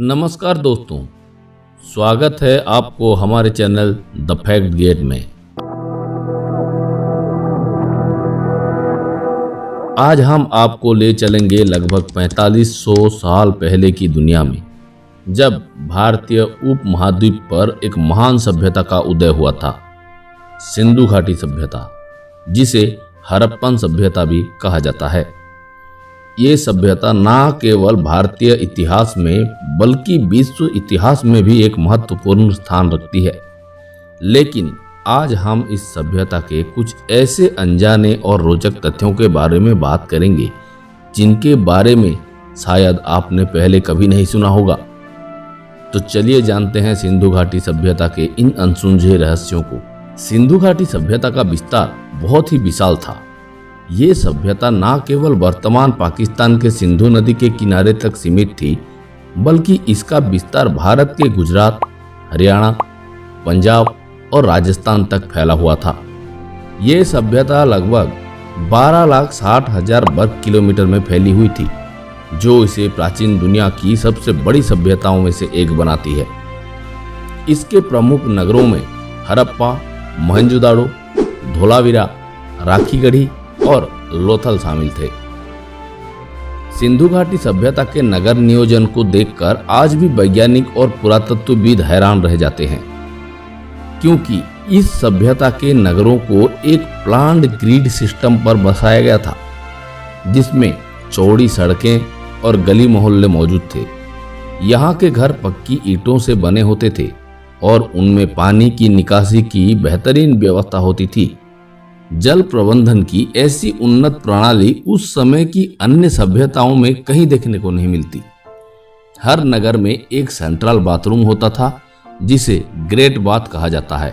नमस्कार दोस्तों, स्वागत है आपको हमारे चैनल द फैक्ट गेट में। आज हम आपको ले चलेंगे लगभग 4500 साल पहले की दुनिया में, जब भारतीय उपमहाद्वीप पर एक महान सभ्यता का उदय हुआ था, सिंधु घाटी सभ्यता, जिसे हड़प्पन सभ्यता भी कहा जाता है। ये सभ्यता न केवल भारतीय इतिहास में बल्कि विश्व इतिहास में भी एक महत्वपूर्ण स्थान रखती है। लेकिन आज हम इस सभ्यता के कुछ ऐसे अनजाने और रोचक तथ्यों के बारे में बात करेंगे जिनके बारे में शायद आपने पहले कभी नहीं सुना होगा। तो चलिए जानते हैं सिंधु घाटी सभ्यता के इन अनसुलझे रहस्यों को। सिंधु घाटी सभ्यता का विस्तार बहुत ही विशाल था। ये सभ्यता न केवल वर्तमान पाकिस्तान के सिंधु नदी के किनारे तक सीमित थी, बल्कि इसका विस्तार भारत के गुजरात, हरियाणा, पंजाब और राजस्थान तक फैला हुआ था। ये सभ्यता लगभग 12,60,000 वर्ग किलोमीटर में फैली हुई थी, जो इसे प्राचीन दुनिया की सबसे बड़ी सभ्यताओं में से एक बनाती है। इसके प्रमुख नगरों में हड़प्पा, मोहनजोदाड़ो, धोलावीरा, राखीगढ़ी और लोथल शामिल थे। सिंधु घाटी सभ्यता के नगर नियोजन को देखकर आज भी वैज्ञानिक और पुरातत्वविद हैरान रह जाते हैं, क्योंकि इस सभ्यता के नगरों को एक प्लान्ड ग्रिड सिस्टम पर बसाया गया था, जिसमें चौड़ी सड़कें और गली मोहल्ले मौजूद थे। यहाँ के घर पक्की ईंटों से बने होते थे और उनमें पानी की निकासी की बेहतरीन व्यवस्था होती थी। जल प्रबंधन की ऐसी उन्नत प्रणाली उस समय की अन्य सभ्यताओं में कहीं देखने को नहीं मिलती। हर नगर में एक सेंट्रल बाथरूम होता था, जिसे ग्रेट बाथ कहा जाता है,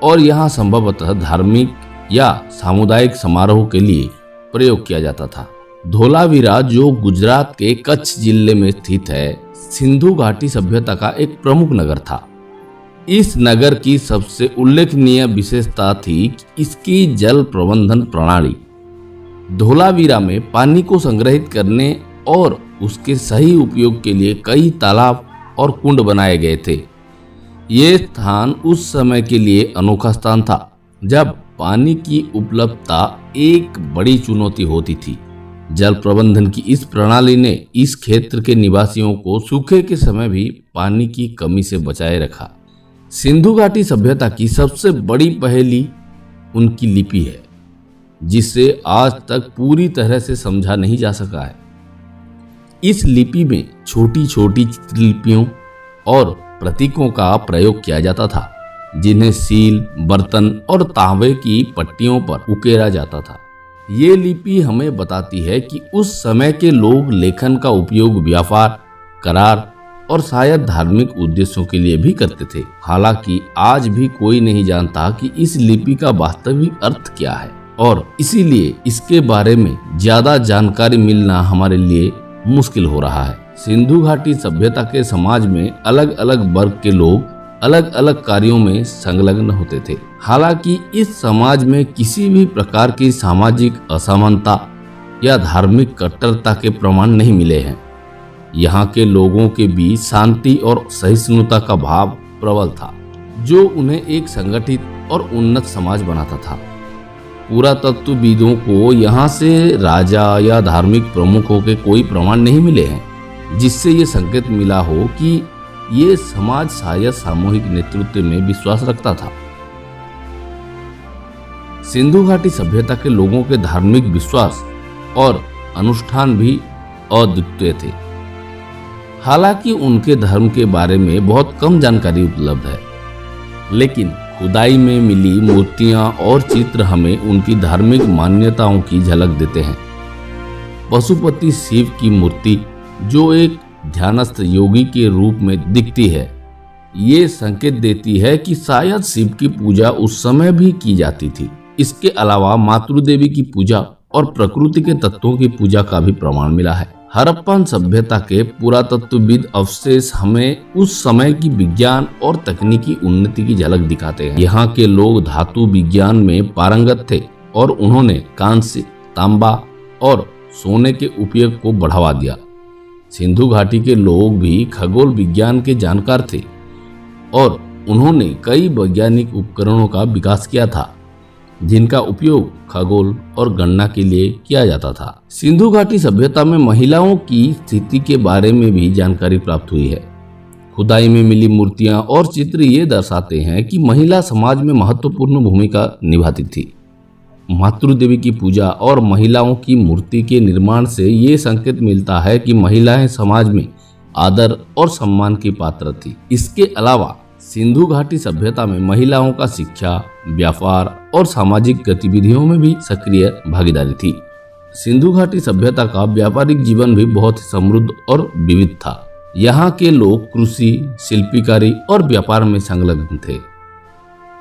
और यहाँ संभवतः धार्मिक या सामुदायिक समारोह के लिए प्रयोग किया जाता था। धोलावीरा, जो गुजरात के कच्छ जिले में स्थित है, सिंधु घाटी सभ्यता का एक प्रमुख नगर था। इस नगर की सबसे उल्लेखनीय विशेषता थी इसकी जल प्रबंधन प्रणाली। धोलावीरा में पानी को संग्रहित करने और उसके सही उपयोग के लिए कई तालाब और कुंड बनाए गए थे। ये स्थान उस समय के लिए अनोखा स्थान था, जब पानी की उपलब्धता एक बड़ी चुनौती होती थी। जल प्रबंधन की इस प्रणाली ने इस क्षेत्र के निवासियों को सूखे के समय भी पानी की कमी से बचाए रखा। सिंधु घाटी सभ्यता की सबसे बड़ी पहेली उनकी लिपि है, जिसे आज तक पूरी तरह से समझा नहीं जा सका है। इस लिपि में छोटी छोटी चित्रलिपियों और प्रतीकों का प्रयोग किया जाता था, जिन्हें सील, बर्तन और तांबे की पट्टियों पर उकेरा जाता था। ये लिपि हमें बताती है कि उस समय के लोग लेखन का उपयोग व्यापार, करार और शायद धार्मिक उद्देश्यों के लिए भी करते थे। हालांकि आज भी कोई नहीं जानता कि इस लिपि का वास्तविक अर्थ क्या है, और इसीलिए इसके बारे में ज्यादा जानकारी मिलना हमारे लिए मुश्किल हो रहा है। सिंधु घाटी सभ्यता के समाज में अलग अलग वर्ग के लोग अलग अलग कार्यों में संलग्न होते थे। हालांकि इस समाज में किसी भी प्रकार की सामाजिक असमानता या धार्मिक कट्टरता के प्रमाण नहीं मिले हैं। यहाँ के लोगों के बीच शांति और सहिष्णुता का भाव प्रबल था, जो उन्हें एक संगठित और उन्नत समाज बनाता था। पुरातत्वविदों को यहाँ से राजा या धार्मिक प्रमुखों के कोई प्रमाण नहीं मिले हैं, जिससे ये संकेत मिला हो कि ये समाज शायद सामूहिक नेतृत्व में विश्वास रखता था। सिंधु घाटी सभ्यता के लोगों के धार्मिक विश्वास और अनुष्ठान भी अद्वितीय थे। हालांकि उनके धर्म के बारे में बहुत कम जानकारी उपलब्ध है, लेकिन खुदाई में मिली मूर्तियां और चित्र हमें उनकी धार्मिक मान्यताओं की झलक देते हैं। पशुपति शिव की मूर्ति, जो एक ध्यानस्थ योगी के रूप में दिखती है, ये संकेत देती है कि शायद शिव की पूजा उस समय भी की जाती थी। इसके अलावा मातृदेवी की पूजा और प्रकृति के तत्वों की पूजा का भी प्रमाण मिला है। हड़प्पन सभ्यता के पुरातत्वविद अवशेष हमें उस समय की विज्ञान और तकनीकी उन्नति की झलक दिखाते हैं। यहाँ के लोग धातु विज्ञान में पारंगत थे और उन्होंने कांस्य, तांबा और सोने के उपयोग को बढ़ावा दिया। सिंधु घाटी के लोग भी खगोल विज्ञान के जानकार थे और उन्होंने कई वैज्ञानिक उपकरणों का विकास किया था जिनका उपयोग खगोल और गणना के लिए किया जाता था। सिंधु घाटी सभ्यता में महिलाओं की स्थिति के बारे में भी जानकारी प्राप्त हुई है। खुदाई में मिली मूर्तियां और चित्र ये दर्शाते हैं कि महिला समाज में महत्वपूर्ण भूमिका निभाती थी। मातृ देवी की पूजा और महिलाओं की मूर्ति के निर्माण से ये संकेत मिलता है कि महिलाएं समाज में आदर और सम्मान की पात्र थी। इसके अलावा सिंधु घाटी सभ्यता में महिलाओं का शिक्षा, व्यापार और सामाजिक गतिविधियों में भी सक्रिय भागीदारी थी। सिंधु घाटी सभ्यता का व्यापारिक जीवन भी बहुत समृद्ध और विविध था। यहाँ के लोग कृषि, शिल्पीकारी और व्यापार में संलग्न थे।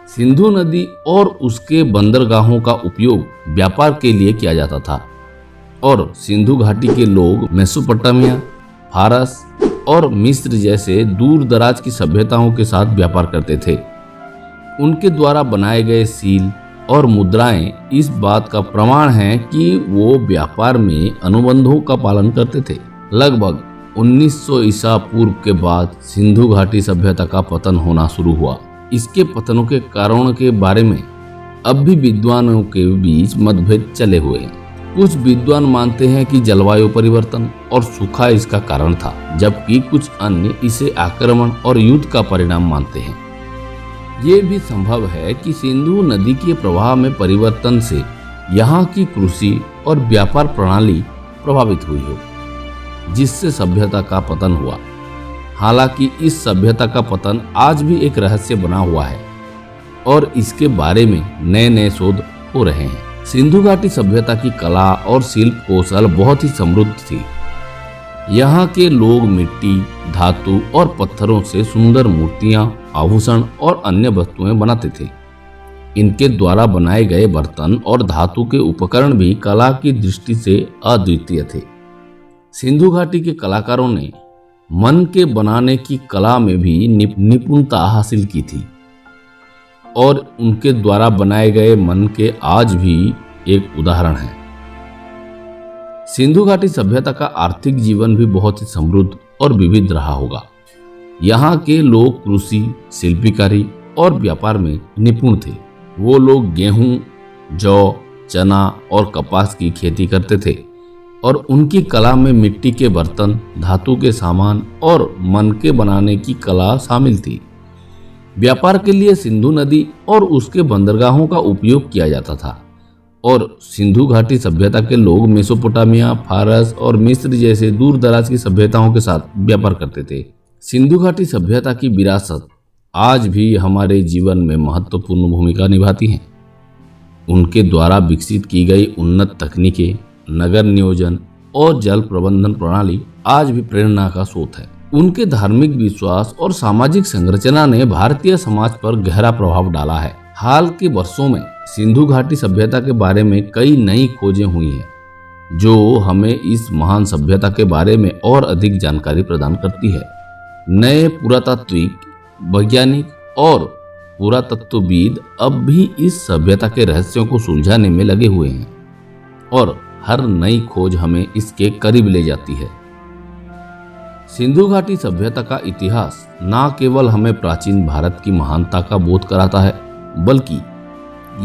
सिंधु नदी और उसके बंदरगाहों का उपयोग व्यापार के लिए किया जाता था और सिंधु घाटी के लोग मेसोपोटामिया, फारस और मिस्र जैसे दूर दराज की सभ्यताओं के साथ व्यापार करते थे। उनके द्वारा बनाए गए सील और मुद्राएं इस बात का प्रमाण हैं कि वो व्यापार में अनुबंधों का पालन करते थे। लगभग 1900 ईसा पूर्व के बाद सिंधु घाटी सभ्यता का पतन होना शुरू हुआ। इसके पतनों के कारणों के बारे में अब भी विद्वानों के बीच मतभेद चले हुए हैं। कुछ विद्वान मानते हैं कि जलवायु परिवर्तन और सूखा इसका कारण था, जबकि कुछ अन्य इसे आक्रमण और युद्ध का परिणाम मानते हैं। ये भी संभव है कि सिंधु नदी के प्रवाह में परिवर्तन से यहाँ की कृषि और व्यापार प्रणाली प्रभावित हुई हो, जिससे सभ्यता का पतन हुआ। हालांकि इस सभ्यता का पतन आज भी एक रहस्य बना हुआ है और इसके बारे में नए नए शोध हो रहे हैं। सिंधु घाटी सभ्यता की कला और शिल्प कौशल बहुत ही समृद्ध थी। यहाँ के लोग मिट्टी, धातु और पत्थरों से सुंदर मूर्तियां, आभूषण और अन्य वस्तुएं बनाते थे। इनके द्वारा बनाए गए बर्तन और धातु के उपकरण भी कला की दृष्टि से अद्वितीय थे। सिंधु घाटी के कलाकारों ने मन के बनाने की कला में भी निपुणता हासिल की थी और उनके द्वारा बनाए गए मन के आज भी एक उदाहरण है। सिंधु घाटी सभ्यता का आर्थिक जीवन भी बहुत ही समृद्ध और विविध रहा होगा। यहाँ के लोग कृषि, शिल्पीकारी और व्यापार में निपुण थे। वो लोग गेहूं, जौ, चना और कपास की खेती करते थे और उनकी कला में मिट्टी के बर्तन, धातु के सामान और मन के बनाने की कला शामिल थी। व्यापार के लिए सिंधु नदी और उसके बंदरगाहों का उपयोग किया जाता था और सिंधु घाटी सभ्यता के लोग मेसोपोटामिया, फारस और मिस्र जैसे दूर दराज की सभ्यताओं के साथ व्यापार करते थे। सिंधु घाटी सभ्यता की विरासत आज भी हमारे जीवन में महत्वपूर्ण भूमिका निभाती हैं। उनके द्वारा विकसित की गई उन्नत तकनीकें, नगर नियोजन और जल प्रबंधन प्रणाली आज भी प्रेरणा का स्रोत है। उनके धार्मिक विश्वास और सामाजिक संरचना ने भारतीय समाज पर गहरा प्रभाव डाला है। हाल के वर्षों में सिंधु घाटी सभ्यता के बारे में कई नई खोजें हुई हैं जो हमें इस महान सभ्यता के बारे में और अधिक जानकारी प्रदान करती है। नए पुरातात्विक, वैज्ञानिक और पुरातत्वविद अब भी इस सभ्यता के रहस्यों को सुलझाने में लगे हुए हैं और हर नई खोज हमें इसके करीब ले जाती है। सिंधु घाटी सभ्यता का इतिहास न केवल हमें प्राचीन भारत की महानता का बोध कराता है, बल्कि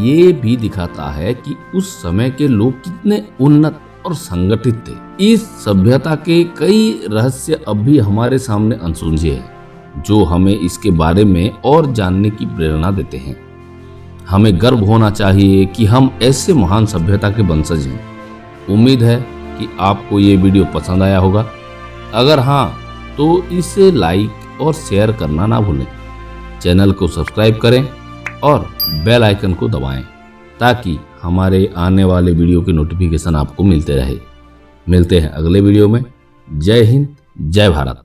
ये भी दिखाता है कि उस समय के लोग कितने उन्नत और संगठित थे। इस सभ्यता के कई रहस्य अब भी हमारे सामने अनसुलझे हैं, जो हमें इसके बारे में और जानने की प्रेरणा देते हैं। हमें गर्व होना चाहिए कि हम ऐसे महान सभ्यता के वंशज हैं। उम्मीद है कि आपको ये वीडियो पसंद आया होगा। अगर हाँ, तो इसे लाइक और शेयर करना ना भूलें। चैनल को सब्सक्राइब करें और बेल आइकन को दबाएं ताकि हमारे आने वाले वीडियो के नोटिफिकेशन आपको मिलते रहे। मिलते हैं अगले वीडियो में। जय हिंद, जय भारत।